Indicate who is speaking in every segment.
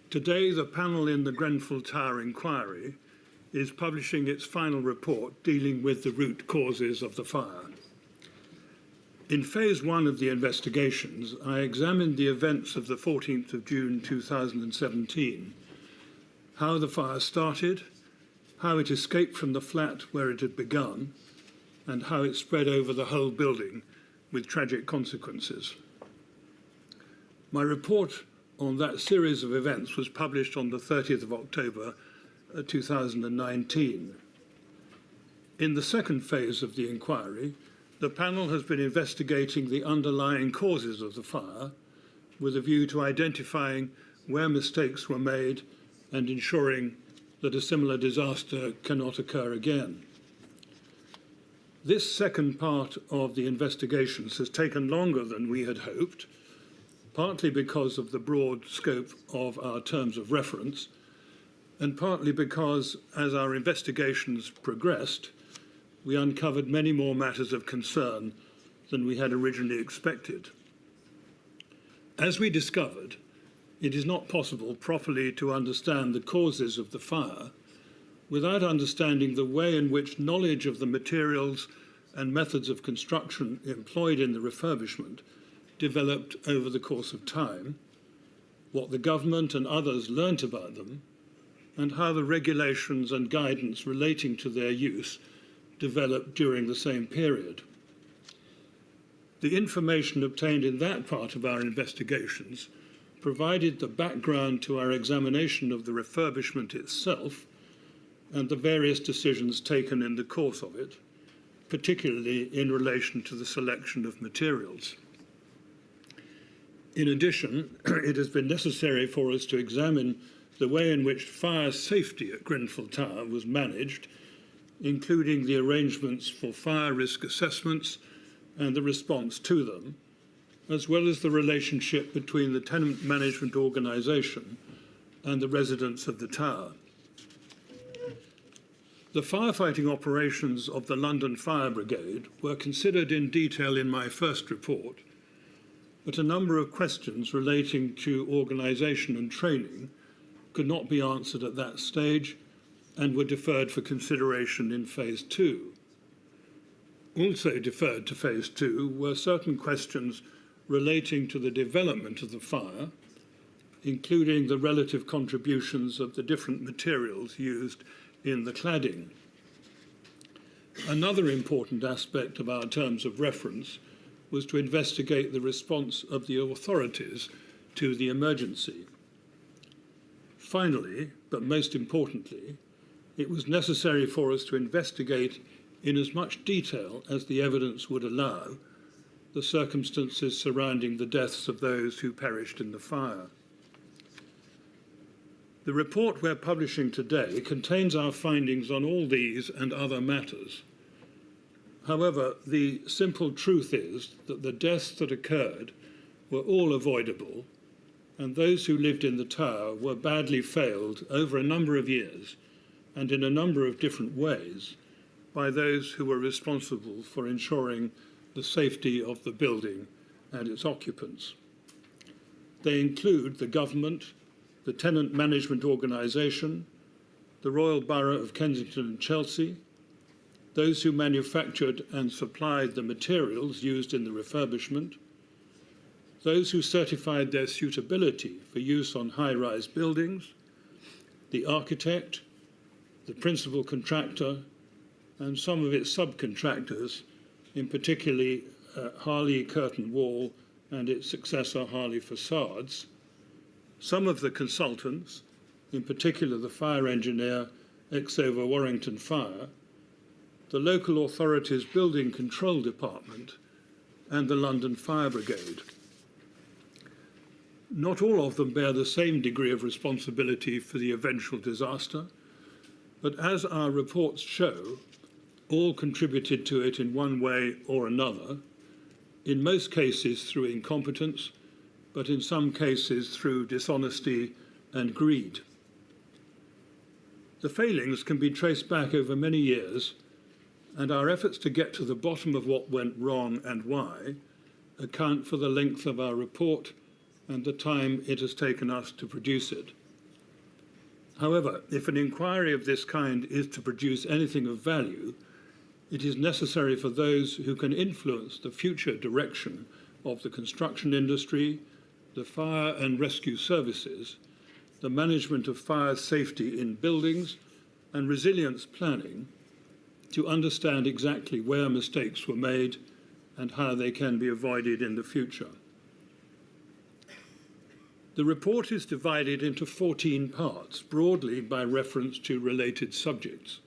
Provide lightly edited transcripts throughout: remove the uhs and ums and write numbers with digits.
Speaker 1: Today, the panel in the Grenfell Tower Inquiry is publishing its final report dealing with the root causes of the fire. In phase one of the investigations, I examined the events of the 14th of June 2017, how the fire started, how it escaped from the flat where it had begun, and how it spread over the whole building with tragic consequences. My report on that series of events was published on the 30th of October 2019. In the second phase of the inquiry, the panel has been investigating the underlying causes of the fire with a view to identifying where mistakes were made and ensuring that a similar disaster cannot occur again. This second part of the investigations has taken longer than we had hoped, partly because of the broad scope of our terms of reference, and partly because, as our investigations progressed, we uncovered many more matters of concern than we had originally expected. As we discovered, it is not possible properly to understand the causes of the fire without understanding the way in which knowledge of the materials and methods of construction employed in the refurbishment developed over the course of time, what the government and others learnt about them, and how the regulations and guidance relating to their use developed during the same period. The information obtained in that part of our investigations provided the background to our examination of the refurbishment itself and the various decisions taken in the course of it, particularly in relation to the selection of materials. In addition, it has been necessary for us to examine the way in which fire safety at Grenfell Tower was managed, including the arrangements for fire risk assessments and the response to them, as well as the relationship between the tenant management organisation and the residents of the tower. The firefighting operations of the London Fire Brigade were considered in detail in my first report, but a number of questions relating to organisation and training could not be answered at that stage and were deferred for consideration in phase two. Also deferred to phase two were certain questions relating to the development of the fire, including the relative contributions of the different materials used in the cladding. Another important aspect of our terms of reference was to investigate the response of the authorities to the emergency. Finally, but most importantly, it was necessary for us to investigate in as much detail as the evidence would allow the circumstances surrounding the deaths of those who perished in the fire. The report we're publishing today contains our findings on all these and other matters. However, the simple truth is that the deaths that occurred were all avoidable, and those who lived in the tower were badly failed over a number of years and in a number of different ways by those who were responsible for ensuring the safety of the building and its occupants. They include the government, the tenant management organisation, the Royal Borough of Kensington and Chelsea, those who manufactured and supplied the materials used in the refurbishment, those who certified their suitability for use on high-rise buildings, the architect, the principal contractor, and some of its subcontractors, in particularly Harley Curtain Wall and its successor Harley Facades, some of the consultants, in particular the fire engineer Exover Warrington Fire, the local authority's building control department, and the London Fire Brigade. Not all of them bear the same degree of responsibility for the eventual disaster, but as our reports show, all contributed to it in one way or another, in most cases through incompetence, but in some cases through dishonesty and greed. The failings can be traced back over many years, and our efforts to get to the bottom of what went wrong and why account for the length of our report and the time it has taken us to produce it. However, if an inquiry of this kind is to produce anything of value, it is necessary for those who can influence the future direction of the construction industry, the fire and rescue services, the management of fire safety in buildings, and resilience planning to understand exactly where mistakes were made and how they can be avoided in the future. The report is divided into 14 parts, broadly by reference to related subjects.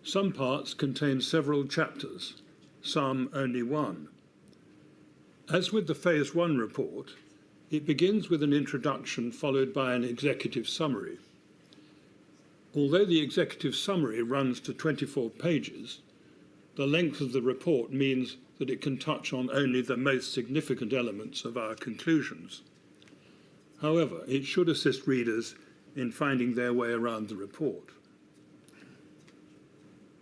Speaker 1: Some parts contain several chapters, some only one. As with the Phase 1 report, it begins with an introduction followed by an executive summary. Although the executive summary runs to 24 pages, the length of the report means that it can touch on only the most significant elements of our conclusions. However, it should assist readers in finding their way around the report.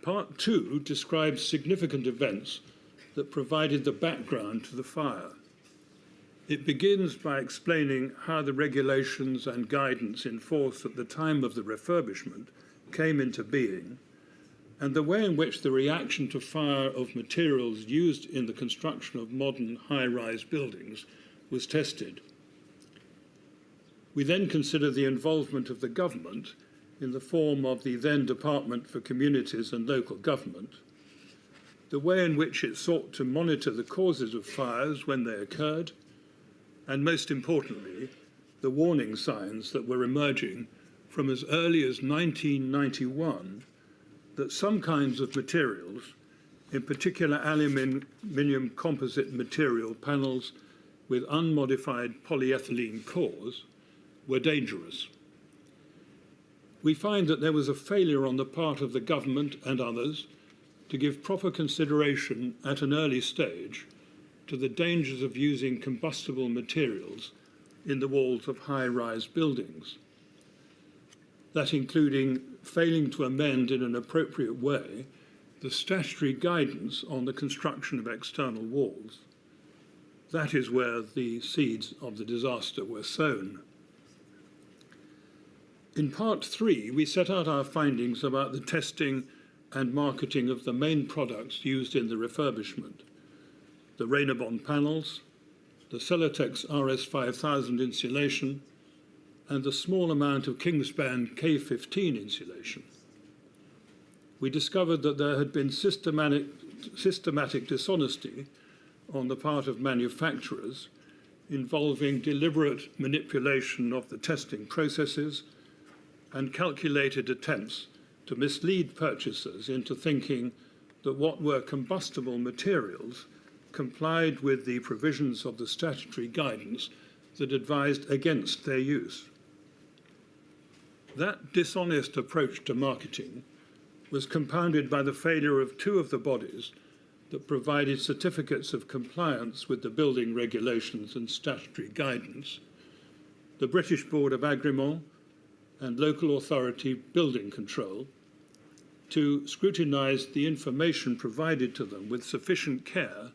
Speaker 1: Part 2 describes significant events that provided the background to the fire. It begins by explaining how the regulations and guidance in force at the time of the refurbishment came into being, and the way in which the reaction to fire of materials used in the construction of modern high-rise buildings was tested. We then consider the involvement of the government in the form of the then Department for Communities and Local Government, the way in which it sought to monitor the causes of fires when they occurred, and most importantly, the warning signs that were emerging from as early as 1991 that some kinds of materials, in particular aluminium composite material panels with unmodified polyethylene cores, were dangerous. We find that there was a failure on the part of the government and others to give proper consideration at an early stage to the dangers of using combustible materials in the walls of high-rise buildings. That including failing to amend in an appropriate way the statutory guidance on the construction of external walls. That is where the seeds of the disaster were sown. In Part 3, we set out our findings about the testing and marketing of the main products used in the refurbishment: the Rainabond panels, the Celotex RS5000 insulation, and the small amount of Kingspan K15 insulation. We discovered that there had been systematic dishonesty on the part of manufacturers involving deliberate manipulation of the testing processes and calculated attempts to mislead purchasers into thinking that what were combustible materials complied with the provisions of the statutory guidance that advised against their use. That dishonest approach to marketing was compounded by the failure of two of the bodies that provided certificates of compliance with the building regulations and statutory guidance: the British Board of Agreement and Local Authority Building Control, to scrutinise the information provided to them with sufficient care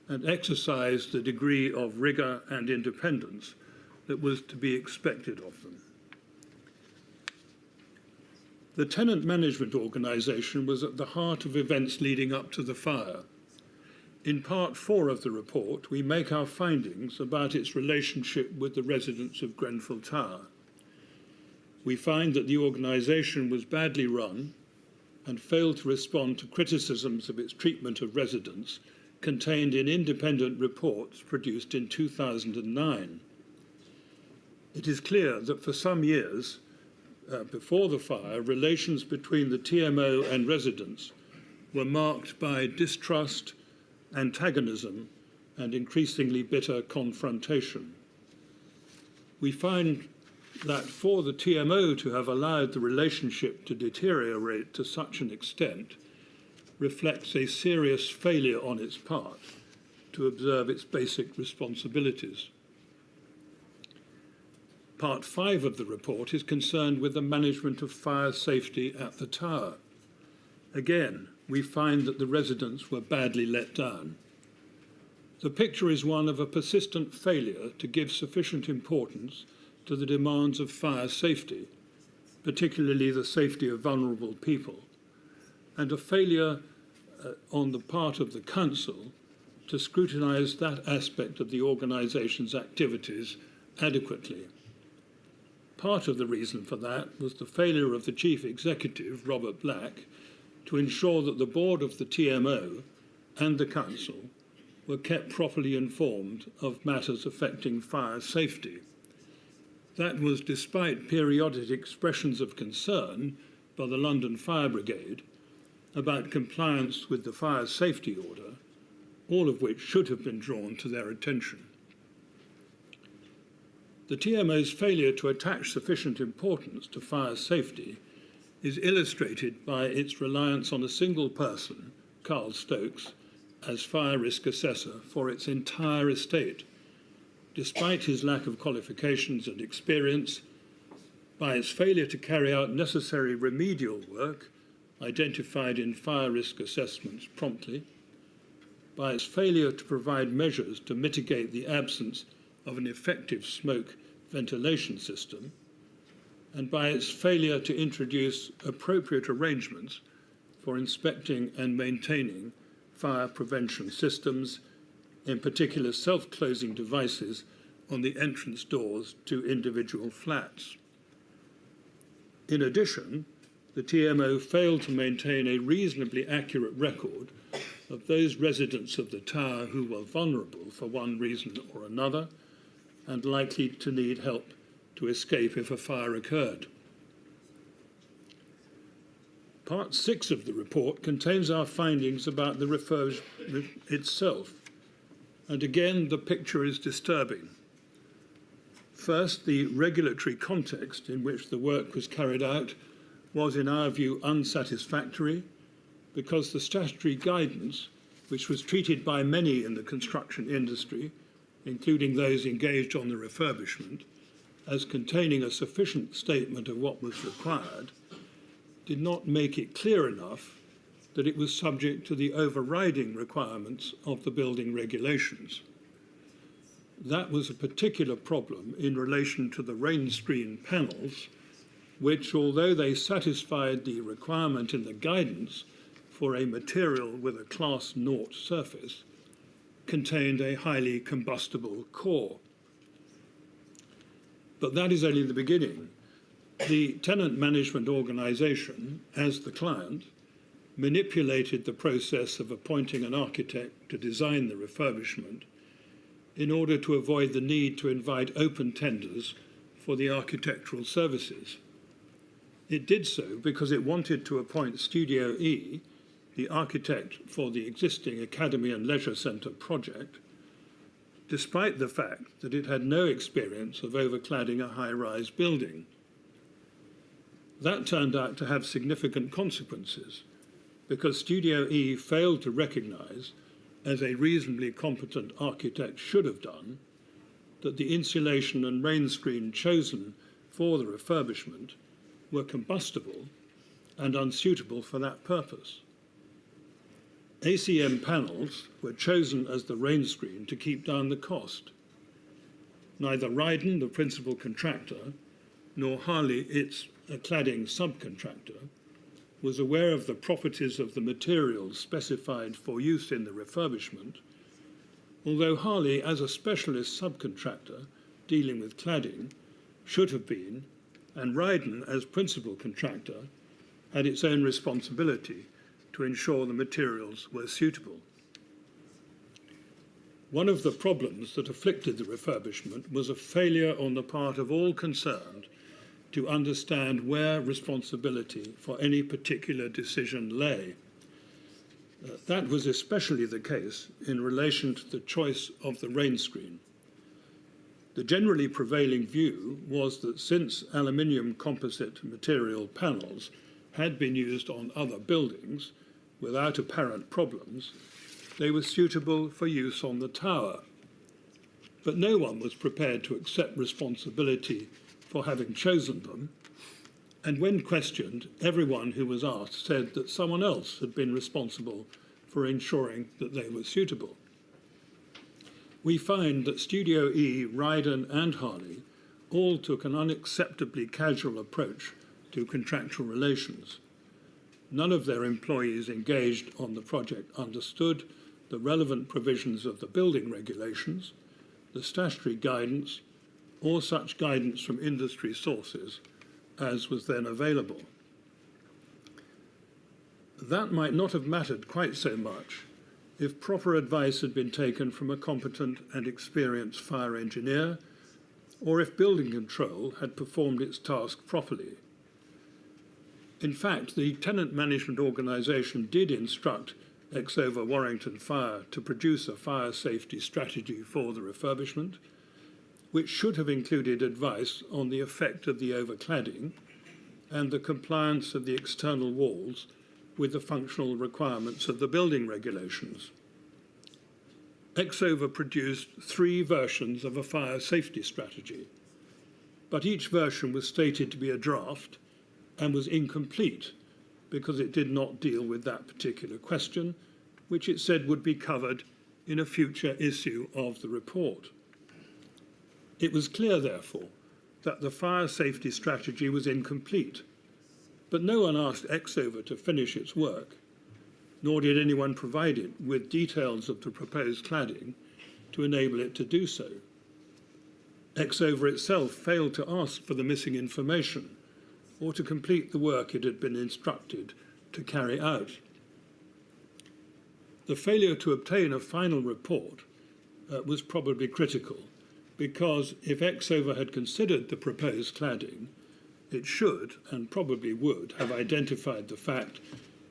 Speaker 1: and exercise the degree of rigour and independence that was to be expected of them. The tenant management organisation was at the heart of events leading up to the fire. In Part 4 of the report, we make our findings about its relationship with the residents of Grenfell Tower. We find that the organisation was badly run and failed to respond to criticisms of its treatment of residents contained in independent reports produced in 2009. It is clear that for some years before the fire, relations between the TMO and residents were marked by distrust, antagonism, and increasingly bitter confrontation. We find that for the TMO to have allowed the relationship to deteriorate to such an extent reflects a serious failure on its part to observe its basic responsibilities. Part 5 of the report is concerned with the management of fire safety at the tower. Again, we find that the residents were badly let down. The picture is one of a persistent failure to give sufficient importance to the demands of fire safety particularly the safety of vulnerable people, and a failure on the part of the Council to scrutinise that aspect of the organisation's activities adequately. Part of the reason for that was the failure of the Chief Executive, Robert Black, to ensure that the board of the TMO and the Council were kept properly informed of matters affecting fire safety. That was despite periodic expressions of concern by the London Fire Brigade about compliance with the fire safety order, all of which should have been drawn to their attention. The TMO's failure to attach sufficient importance to fire safety is illustrated by its reliance on a single person, Carl Stokes, as fire risk assessor for its entire estate, despite his lack of qualifications and experience, by its failure to carry out necessary remedial work identified in fire risk assessments promptly, by its failure to provide measures to mitigate the absence of an effective smoke ventilation system, and by its failure to introduce appropriate arrangements for inspecting and maintaining fire prevention systems, in particular self-closing devices on the entrance doors to individual flats. In addition, the TMO failed to maintain a reasonably accurate record of those residents of the tower who were vulnerable for one reason or another and likely to need help to escape if a fire occurred. Part 6 of the report contains our findings about the refurbishment itself, and again the picture is disturbing. First, the regulatory context in which the work was carried out was, in our view, unsatisfactory because the statutory guidance, which was treated by many in the construction industry, including those engaged on the refurbishment, as containing a sufficient statement of what was required, did not make it clear enough that it was subject to the overriding requirements of the building regulations. That was a particular problem in relation to the rain screen panels, which, although they satisfied the requirement in the guidance for a material with a Class 0 surface, contained a highly combustible core. But that is only the beginning. The tenant management organisation, as the client, manipulated the process of appointing an architect to design the refurbishment in order to avoid the need to invite open tenders for the architectural services. It did so because it wanted to appoint Studio E, the architect for the existing Academy and Leisure Centre project, despite the fact that it had no experience of overcladding a high-rise building. That turned out to have significant consequences because Studio E failed to recognise, as a reasonably competent architect should have done, that the insulation and rain screen chosen for the refurbishment were combustible and unsuitable for that purpose. ACM panels were chosen as the rain screen to keep down the cost. Neither Ryden, the principal contractor, nor Harley, its cladding subcontractor, was aware of the properties of the materials specified for use in the refurbishment, although Harley, as a specialist subcontractor dealing with cladding, should have been, and Ryden, as principal contractor, had its own responsibility to ensure the materials were suitable. One of the problems that afflicted the refurbishment was a failure on the part of all concerned to understand where responsibility for any particular decision lay. That was especially the case in relation to the choice of the rain screen. The generally prevailing view was that since aluminium composite material panels had been used on other buildings without apparent problems, they were suitable for use on the tower. But no one was prepared to accept responsibility for having chosen them, and when questioned, everyone who was asked said that someone else had been responsible for ensuring that they were suitable. We find that Studio E, Ryden and Harley all took an unacceptably casual approach to contractual relations. None of their employees engaged on the project understood the relevant provisions of the building regulations, the statutory guidance, or such guidance from industry sources as was then available. That might not have mattered quite so much if proper advice had been taken from a competent and experienced fire engineer, or if building control had performed its task properly. In fact, the tenant management organisation did instruct Exover Warrington Fire to produce a fire safety strategy for the refurbishment, which should have included advice on the effect of the overcladding and the compliance of the external walls with the functional requirements of the building regulations. Exover produced 3 versions of a fire safety strategy, but each version was stated to be a draft and was incomplete because it did not deal with that particular question, which it said would be covered in a future issue of the report. It was clear, therefore, that the fire safety strategy was incomplete, but no one asked Exover to finish its work, nor did anyone provide it with details of the proposed cladding to enable it to do so. Exover itself failed to ask for the missing information or to complete the work it had been instructed to carry out. The failure to obtain a final report was probably critical, because if Exover had considered the proposed cladding, it should, and probably would, have identified the fact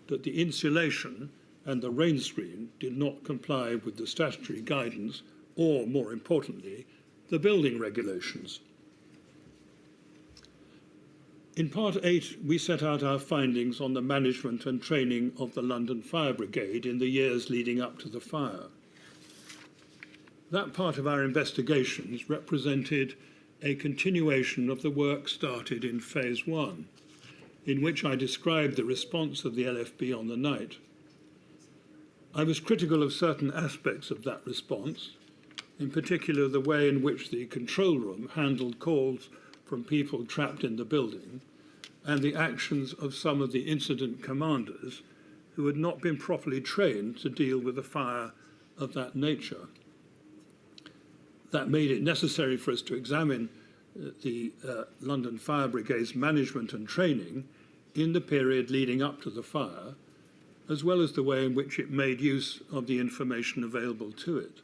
Speaker 1: that the insulation and the rain screen did not comply with the statutory guidance or, more importantly, the building regulations. In Part 8, we set out our findings on the management and training of the London Fire Brigade in the years leading up to the fire. That part of our investigations represented a continuation of the work started in Phase 1, in which I described the response of the LFB on the night. I was critical of certain aspects of that response, in particular the way in which the control room handled calls from people trapped in the building, and the actions of some of the incident commanders who had not been properly trained to deal with a fire of that nature. That made it necessary for us to examine the London Fire Brigade's management and training in the period leading up to the fire, as well as the way in which it made use of the information available to it.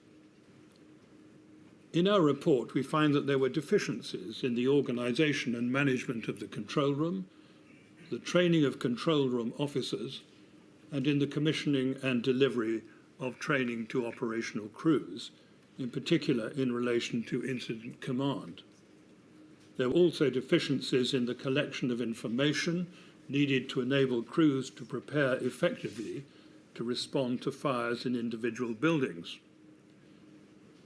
Speaker 1: In our report, we find that there were deficiencies in the organisation and management of the control room, the training of control room officers, and in the commissioning and delivery of training to operational crews, in particular in relation to incident command. There were also deficiencies in the collection of information needed to enable crews to prepare effectively to respond to fires in individual buildings.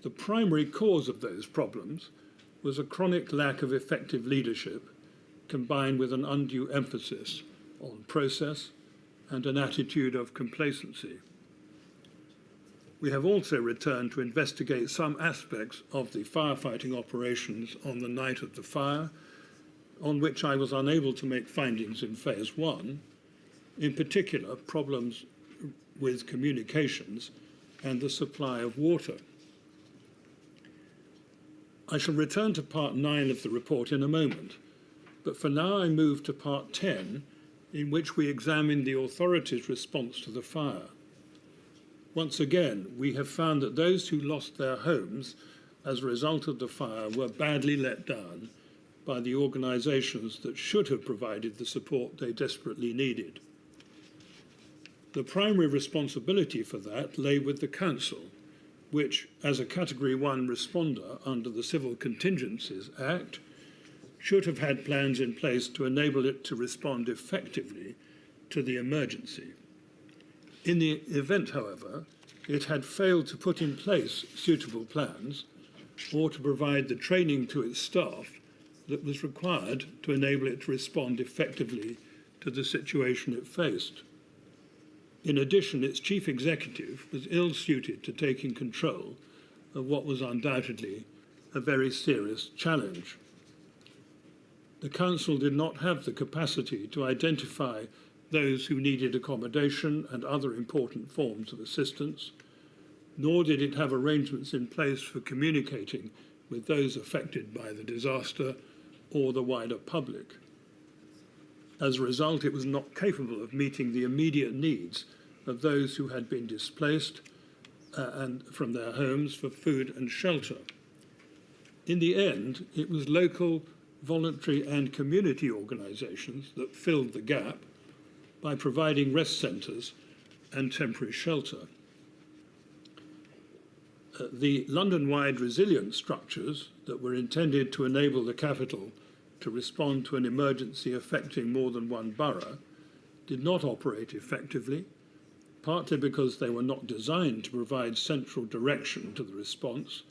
Speaker 1: The primary cause of those problems was a chronic lack of effective leadership, combined with an undue emphasis on process and an attitude of complacency. We have also returned to investigate some aspects of the firefighting operations on the night of the fire, on which I was unable to make findings in Phase 1, in particular problems with communications and the supply of water. I shall return to Part 9 of the report in a moment, but for now I move to Part 10, in which we examine the authorities' response to the fire. Once again, we have found that those who lost their homes as a result of the fire were badly let down by the organisations that should have provided the support they desperately needed. The primary responsibility for that lay with the Council, which, as a Category 1 responder under the Civil Contingencies Act, should have had plans in place to enable it to respond effectively to the emergency. In the event, however, it had failed to put in place suitable plans or to provide the training to its staff that was required to enable it to respond effectively to the situation it faced. In addition, its chief executive was ill-suited to taking control of what was undoubtedly a very serious challenge. the Council did not have the capacity to identify those who needed accommodation and other important forms of assistance, nor did it have arrangements in place for communicating with those affected by the disaster or the wider public. As a result, it was not capable of meeting the immediate needs of those who had been displaced and from their homes for food and shelter. In the end, it was local, voluntary and community organisations that filled the gap by providing rest centres and temporary shelter. The London-wide resilience structures that were intended to enable the capital to respond to an emergency affecting more than one borough did not operate effectively, partly because they were not designed to provide central direction to the response,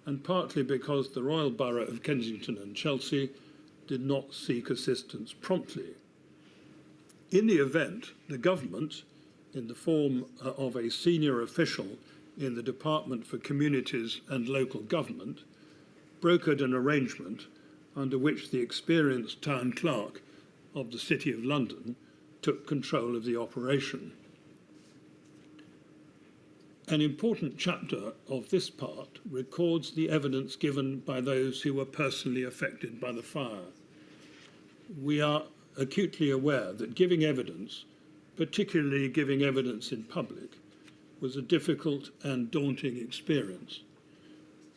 Speaker 1: and partly because the Royal Borough of Kensington and Chelsea did not seek assistance promptly. In the event, the government, in the form of a senior official in the Department for Communities and Local Government, brokered an arrangement under which the experienced town clerk of the City of London took control of the operation. An important chapter of this part records the evidence given by those who were personally affected by the fire. We are acutely aware that giving evidence, particularly giving evidence in public, was a difficult and daunting experience.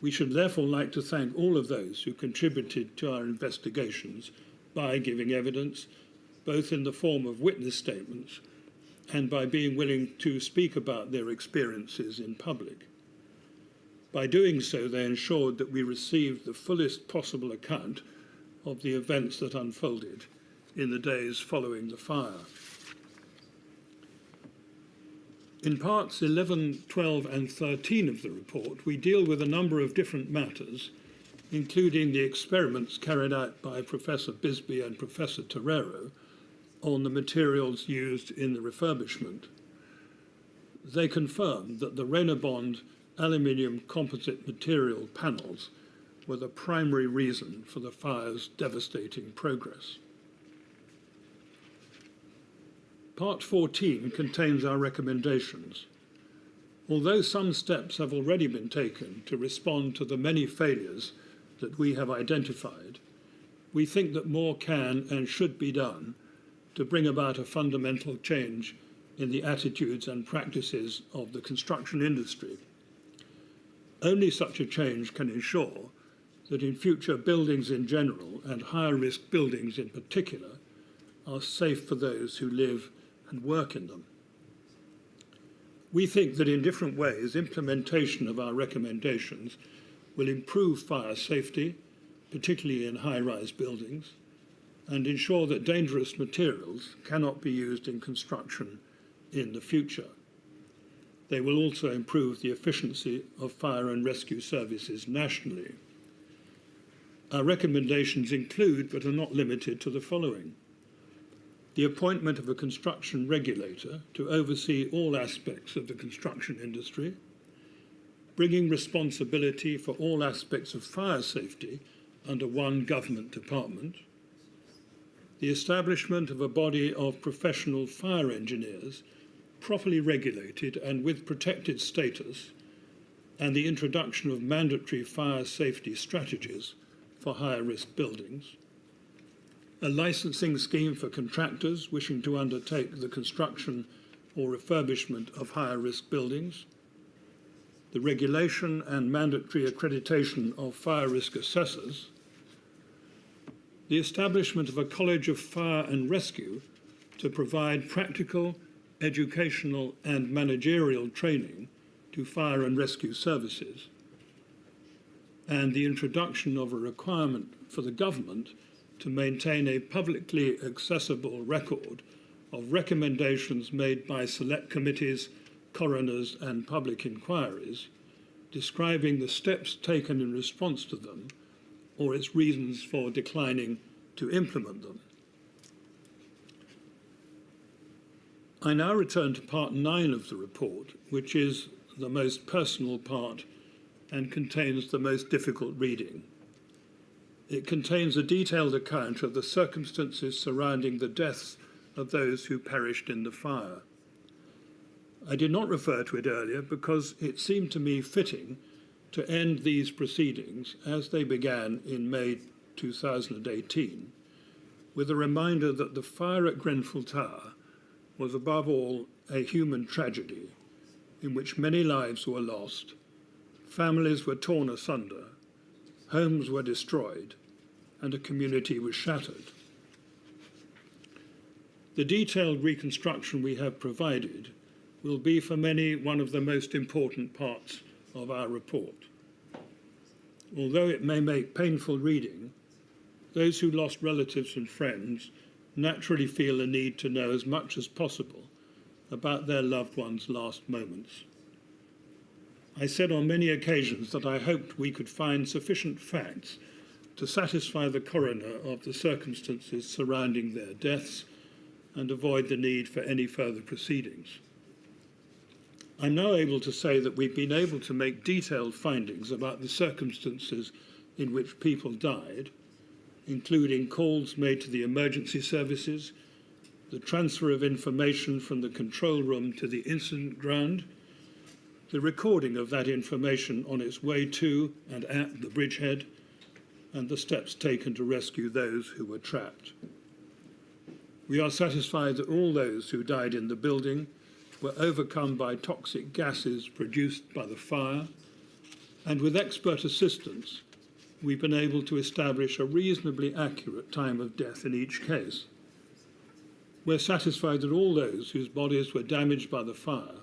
Speaker 1: We should therefore like to thank all of those who contributed to our investigations by giving evidence, both in the form of witness statements and by being willing to speak about their experiences in public. By doing so, they ensured that we received the fullest possible account of the events that unfolded in the days following the fire. In parts 11, 12 and 13 of the report, we deal with a number of different matters, including the experiments carried out by Professor Bisbee and Professor Torero on the materials used in the refurbishment. They confirmed that the Renabond aluminium composite material panels were the primary reason for the fire's devastating progress. Part 14 contains our recommendations. Although some steps have already been taken to respond to the many failures that we have identified, we think that more can and should be done to bring about a fundamental change in the attitudes and practices of the construction industry. Only such a change can ensure that in future buildings in general and higher risk buildings in particular are safe for those who live and work in them. We think that in different ways, implementation of our recommendations will improve fire safety, particularly in high-rise buildings, and ensure that dangerous materials cannot be used in construction in the future. They will also improve the efficiency of fire and rescue services nationally. Our recommendations include, but are not limited to, the following: the appointment of a construction regulator to oversee all aspects of the construction industry, bringing responsibility for all aspects of fire safety under one government department, the establishment of a body of professional fire engineers properly regulated and with protected status, and the introduction of mandatory fire safety strategies for higher risk buildings, a licensing scheme for contractors wishing to undertake the construction or refurbishment of higher risk buildings, the regulation and mandatory accreditation of fire risk assessors, the establishment of a College of Fire and Rescue to provide practical, educational and managerial training to fire and rescue services, and the introduction of a requirement for the government to maintain a publicly accessible record of recommendations made by select committees, coroners and public inquiries, describing the steps taken in response to them or its reasons for declining to implement them. I now return to part 9 of the report, which is the most personal part and contains the most difficult reading. It contains a detailed account of the circumstances surrounding the deaths of those who perished in the fire. I did not refer to it earlier because it seemed to me fitting to end these proceedings as they began in May 2018 with a reminder that the fire at Grenfell Tower was above all a human tragedy in which many lives were lost, families were torn asunder, homes were destroyed, and a community was shattered. The detailed reconstruction we have provided will be for many one of the most important parts of our report. Although it may make painful reading, those who lost relatives and friends naturally feel a need to know as much as possible about their loved ones' last moments. I said on many occasions that I hoped we could find sufficient facts to satisfy the coroner of the circumstances surrounding their deaths and avoid the need for any further proceedings. I'm now able to say that we've been able to make detailed findings about the circumstances in which people died, including calls made to the emergency services, the transfer of information from the control room to the incident ground, the recording of that information on its way to and at the bridgehead, and the steps taken to rescue those who were trapped. We are satisfied that all those who died in the building were overcome by toxic gases produced by the fire, and with expert assistance, we've been able to establish a reasonably accurate time of death in each case. We're satisfied that all those whose bodies were damaged by the fire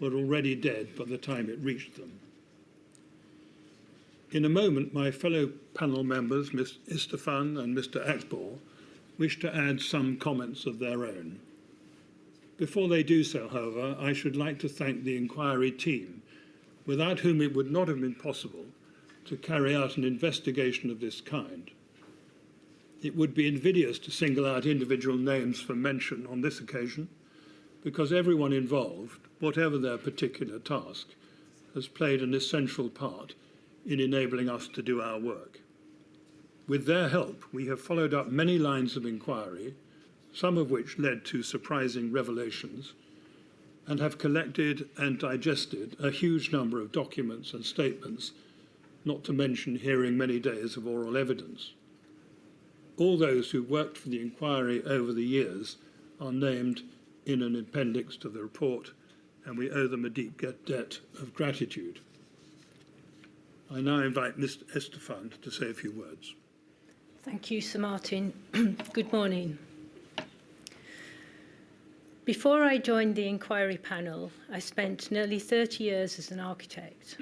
Speaker 1: were already dead by the time it reached them. In a moment, my fellow panel members, Ms. Istefan and Mr. Akbor, wish to add some comments of their own. Before they do so, however, I should like to thank the inquiry team, without whom it would not have been possible to carry out an investigation of this kind. It would be invidious to single out individual names for mention on this occasion, because everyone involved, whatever their particular task, has played an essential part in enabling us to do our work. With their help, we have followed up many lines of inquiry, some of which led to surprising revelations, and have collected and digested a huge number of documents and statements, not to mention hearing many days of oral evidence. All those who worked for the inquiry over the years are named in an appendix to the report, and we owe them a deep debt of gratitude. I now invite Mr. Estefan to say a few words.
Speaker 2: Thank you, Sir Martin. Good morning. Before I joined the inquiry panel, I spent nearly 30 years as an architect.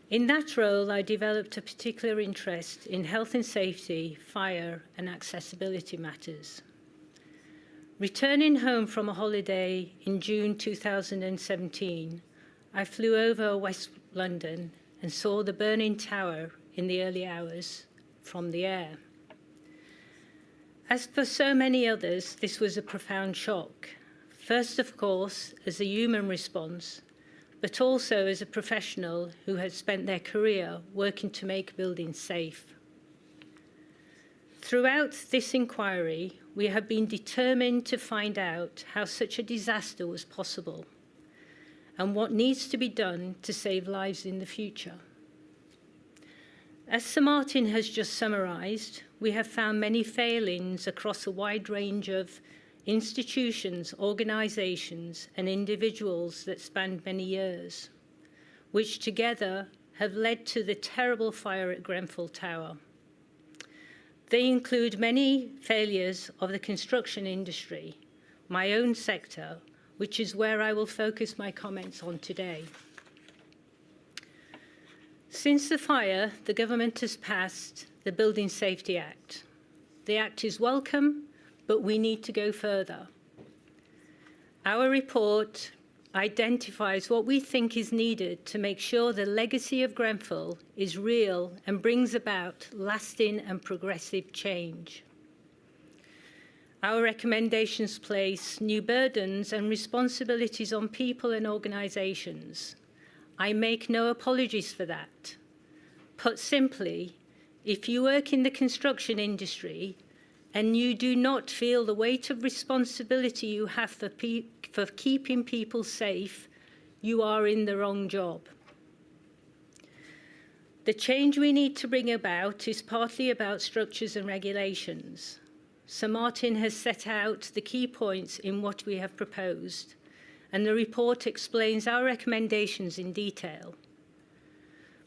Speaker 2: In that role, I developed a particular interest in health and safety, fire, and accessibility matters. Returning home from a holiday in June 2017, I flew over West London and saw the burning tower in the early hours from the air. As for so many others, this was a profound shock. First, of course, as a human response, but also as a professional who had spent their career working to make buildings safe. Throughout this inquiry, we have been determined to find out how such a disaster was possible and what needs to be done to save lives in the future. As Sir Martin has just summarised, we have found many failings across a wide range of institutions, organisations and individuals that spanned many years, which together have led to the terrible fire at Grenfell Tower. They include many failures of the construction industry, my own sector, which is where I will focus my comments on today. Since the fire, the government has passed the Building Safety Act. The Act is welcome, but we need to go further. Our report identifies what we think is needed to make sure the legacy of Grenfell is real and brings about lasting and progressive change. Our recommendations place new burdens and responsibilities on people and organisations. I make no apologies for that. Put simply, if you work in the construction industry and you do not feel the weight of responsibility you have for keeping people safe, you are in the wrong job. The change we need to bring about is partly about structures and regulations. Sir Martin has set out the key points in what we have proposed, and the report explains our recommendations in detail.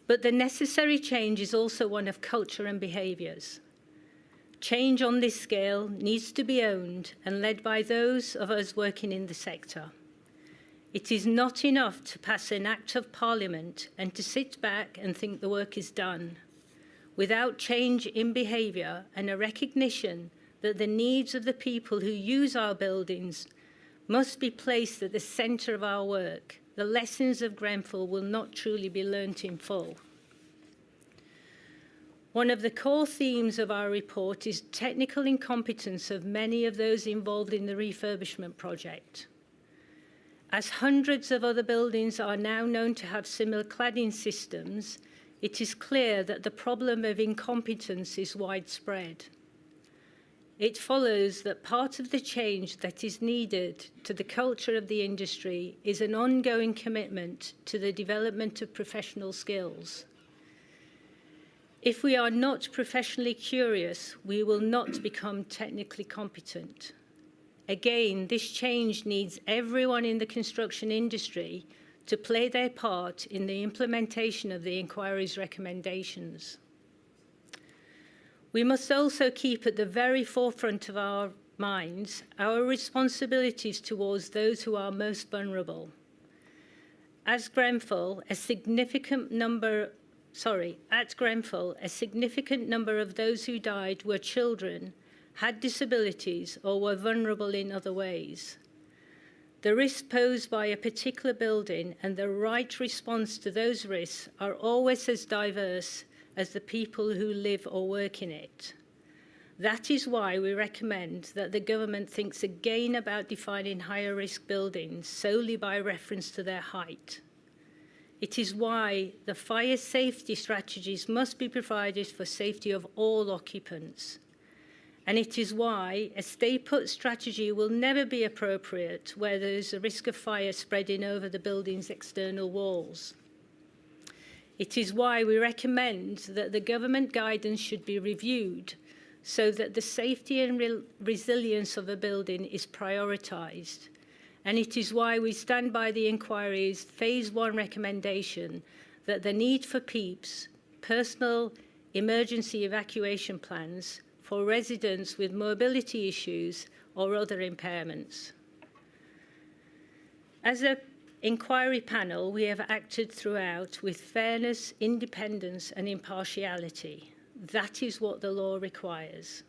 Speaker 2: But the necessary change is also one of culture and behaviours. Change on this scale needs to be owned and led by those of us working in the sector. It is not enough to pass an Act of Parliament and to sit back and think the work is done. Without change in behaviour and a recognition that the needs of the people who use our buildings must be placed at the centre of our work, the lessons of Grenfell will not truly be learnt in full. One of the core themes of our report is technical incompetence of many of those involved in the refurbishment project. As hundreds of other buildings are now known to have similar cladding systems, it is clear that the problem of incompetence is widespread. It follows that part of the change that is needed to the culture of the industry is an ongoing commitment to the development of professional skills. If we are not professionally curious, we will not become technically competent. Again, this change needs everyone in the construction industry to play their part in the implementation of the inquiry's recommendations. We must also keep at the very forefront of our minds our responsibilities towards those who are most vulnerable. At Grenfell, a significant number of those who died were children, had disabilities, or were vulnerable in other ways. The risks posed by a particular building and the right response to those risks are always as diverse as the people who live or work in it. That is why we recommend that the government thinks again about defining higher risk buildings solely by reference to their height. It is why the fire safety strategies must be provided for safety of all occupants. And it is why a stay-put strategy will never be appropriate where there is a risk of fire spreading over the building's external walls. It is why we recommend that the government guidance should be reviewed so that the safety and resilience of a building is prioritised. And it is why we stand by the inquiry's Phase 1 recommendation that the need for PEEPs, personal emergency evacuation plans, for residents with mobility issues or other impairments. As an inquiry panel, we have acted throughout with fairness, independence and impartiality. That is what the law requires.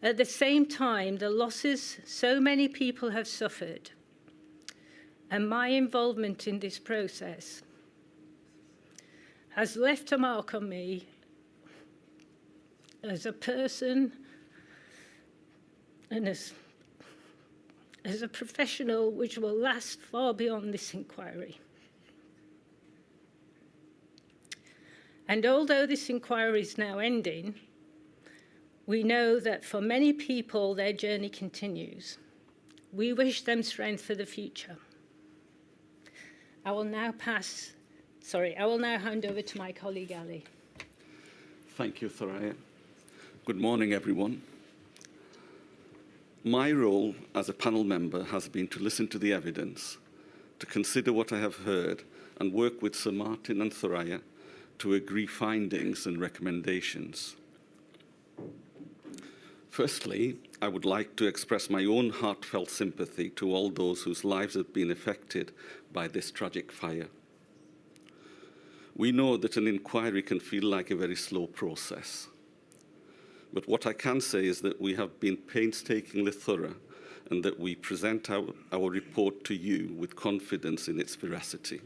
Speaker 2: At the same time, the losses so many people have suffered and my involvement in this process has left a mark on me as a person and as a professional which will last far beyond this inquiry. And although this inquiry is now ending, we know that for many people their journey continues. We wish them strength for the future. I will now hand over to my colleague Ali.
Speaker 3: Thank you, Thoraya. Good morning, everyone. My role as a panel member has been to listen to the evidence, to consider what I have heard, and work with Sir Martin and Thoraya to agree findings and recommendations. Firstly, I would like to express my own heartfelt sympathy to all those whose lives have been affected by this tragic fire. We know that an inquiry can feel like a very slow process. But what I can say is that we have been painstakingly thorough and that we present our report to you with confidence in its veracity.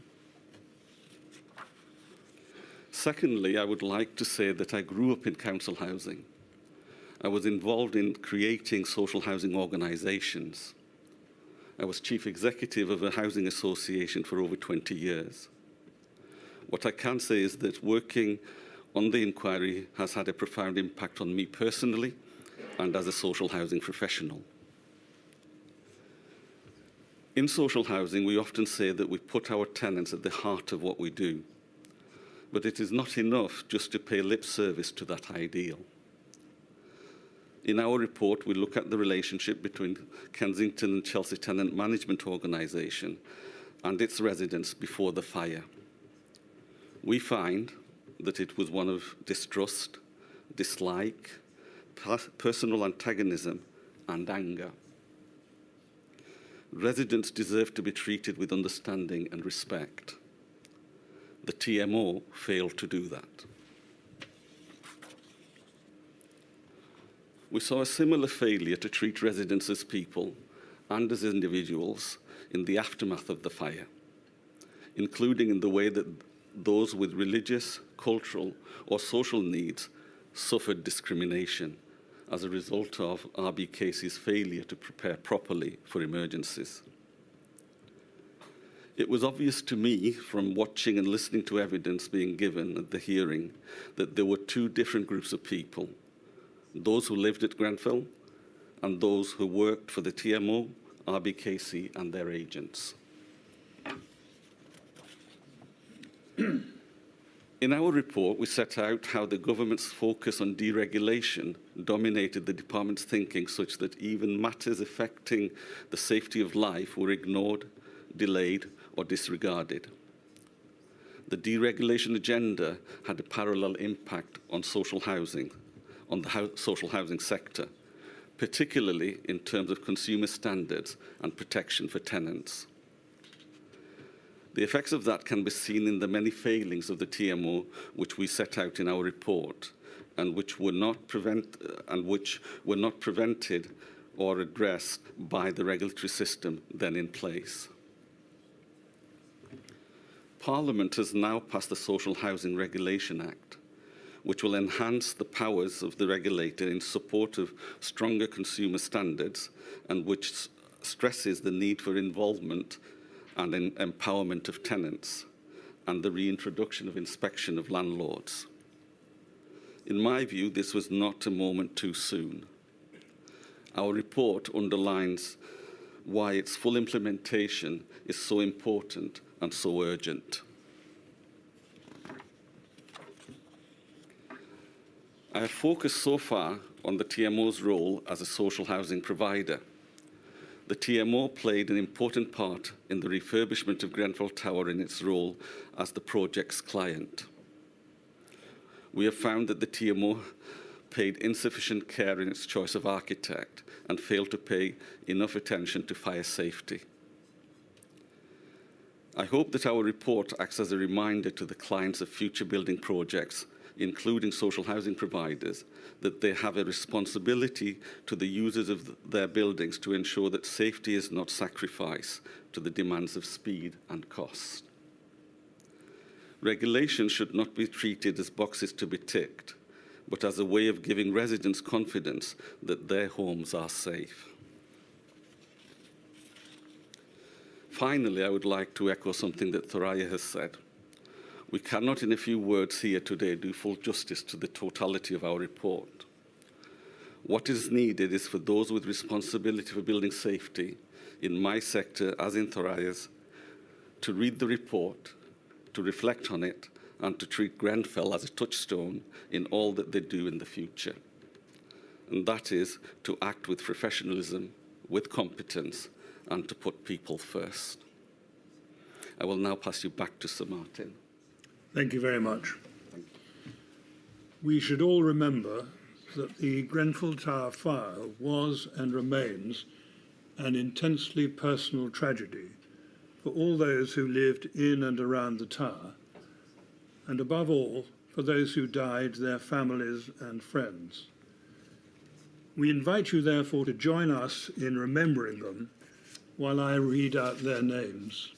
Speaker 3: Secondly, I would like to say that I grew up in council housing. I was involved in creating social housing organisations. I was chief executive of a housing association for over 20 years. What I can say is that working on the inquiry has had a profound impact on me personally and as a social housing professional. In social housing, we often say that we put our tenants at the heart of what we do, but it is not enough just to pay lip service to that ideal. In our report, we look at the relationship between Kensington and Chelsea Tenant Management Organisation and its residents before the fire. We find that it was one of distrust, dislike, personal antagonism, and anger. Residents deserve to be treated with understanding and respect. The TMO failed to do that. We saw a similar failure to treat residents as people and as individuals in the aftermath of the fire, including in the way that those with religious, cultural, or social needs suffered discrimination as a result of RBKC's failure to prepare properly for emergencies. It was obvious to me from watching and listening to evidence being given at the hearing that there were two different groups of people, those who lived at Grenfell and those who worked for the TMO, RBKC, and their agents. In our report, we set out how the government's focus on deregulation dominated the department's thinking, such that even matters affecting the safety of life were ignored, delayed, or disregarded. The deregulation agenda had a parallel impact on social housing, on the social housing sector, particularly in terms of consumer standards and protection for tenants. The effects of that can be seen in the many failings of the TMO, which we set out in our report, and which were not prevented or addressed by the regulatory system then in place. Parliament has now passed the Social Housing Regulation Act, which will enhance the powers of the regulator in support of stronger consumer standards and which stresses the need for involvement and empowerment of tenants, and the reintroduction of inspection of landlords. In my view, this was not a moment too soon. Our report underlines why its full implementation is so important and so urgent. I have focused so far on the TMO's role as a social housing provider. The TMO played an important part in the refurbishment of Grenfell Tower in its role as the project's client. We have found that the TMO paid insufficient care in its choice of architect and failed to pay enough attention to fire safety. I hope that our report acts as a reminder to the clients of future building projects, including social housing providers, that they have a responsibility to the users of their buildings to ensure that safety is not sacrificed to the demands of speed and cost. Regulation should not be treated as boxes to be ticked, but as a way of giving residents confidence that their homes are safe. Finally, I would like to echo something that Thoraya has said. We cannot, in a few words here today, do full justice to the totality of our report. What is needed is for those with responsibility for building safety, in my sector as in Thoraya's, to read the report, to reflect on it, and to treat Grenfell as a touchstone in all that they do in the future. And that is to act with professionalism, with competence, and to put people first. I will now pass you back to Sir Martin.
Speaker 1: Thank you very much. We should all remember that the Grenfell Tower fire was and remains an intensely personal tragedy for all those who lived in and around the tower, and above all, for those who died, their families and friends. We invite you, therefore, to join us in remembering them while I read out their names.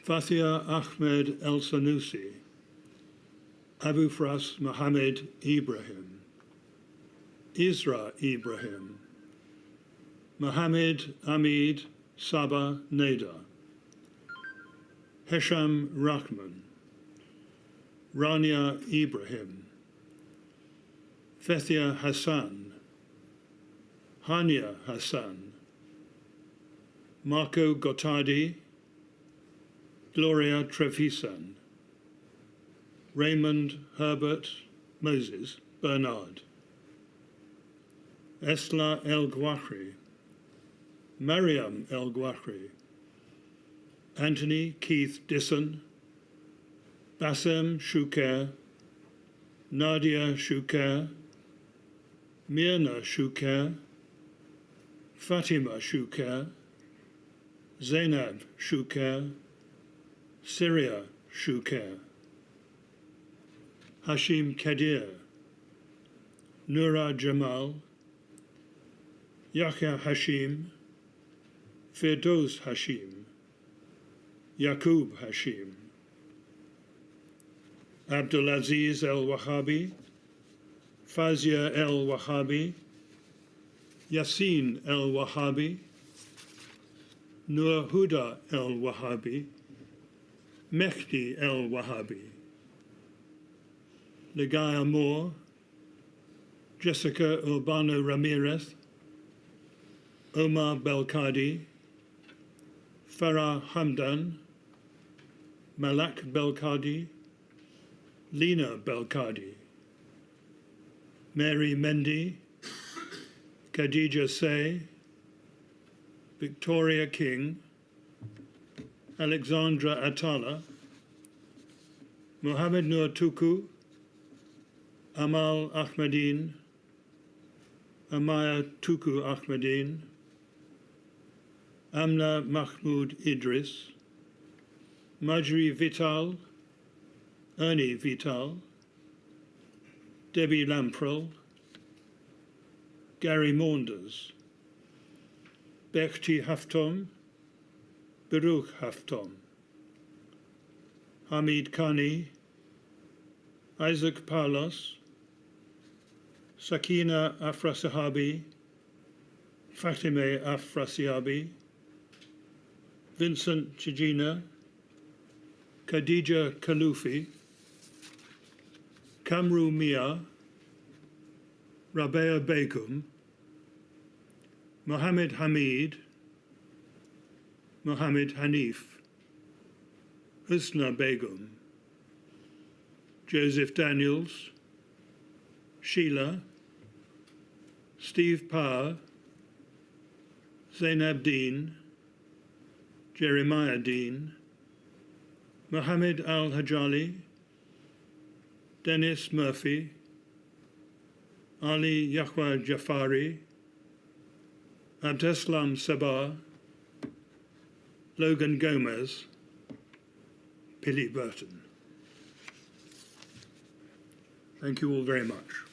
Speaker 1: Fathia Ahmed El Sanusi, Abu Fras Mohammed Ibrahim, Isra Ibrahim, Mohammed Amid Sabah Neda, Hesham Rahman, Rania Ibrahim, Fethia Hassan, Hania Hassan, Marco Gottardi, Gloria Trevisan, Raymond Herbert Moses Bernard, Esla El Gouachri, Mariam El Gouachri, Anthony Keith Disson, Bassem Shuker, Nadia Shuker, Mirna Shuker, Fatima Shuker, Zainab Shuker, Syria Shuker, Hashim Kadir, Nura Jamal, Yahya Hashim, Firdoz Hashim, Yaqub Hashim, Abdulaziz El-Wahhabi, Fazia El-Wahhabi, Yassin El-Wahhabi, Nur Huda El-Wahhabi, Mehdi El-Wahhabi, Ligaya Moore, Jessica Urbano Ramirez, Omar Belkadi, Farah Hamdan, Malak Belkadi, Lena Belkadi, Mary Mendy, Khadija Say, Victoria King, Alexandra Atala, Mohammed Nur Tuku, Amal Ahmadine, Amaya Tuku Ahmadine, Amna Mahmoud Idris, Majri Vital, Ernie Vital, Debbie Lamprell, Gary Maunders, Bechti Haftom, Baruch Haftom, Hamid Khani, Isaac Paulos, Sakina Afrasahabi, Fatime Afrasiabi, Vincent Chijina, Khadija Kalufi, Kamru Mia, Rabea Begum, Mohammed Hamid, Mohammed Hanif, Husna Begum, Joseph Daniels, Sheila, Steve Power, Zainab Dean, Jeremiah Dean, Mohammed Al-Hajali, Dennis Murphy, Ali Yahwa Jafari, Abdeslam Sabah, Logan Gomez, Billy Burton. Thank you all very much.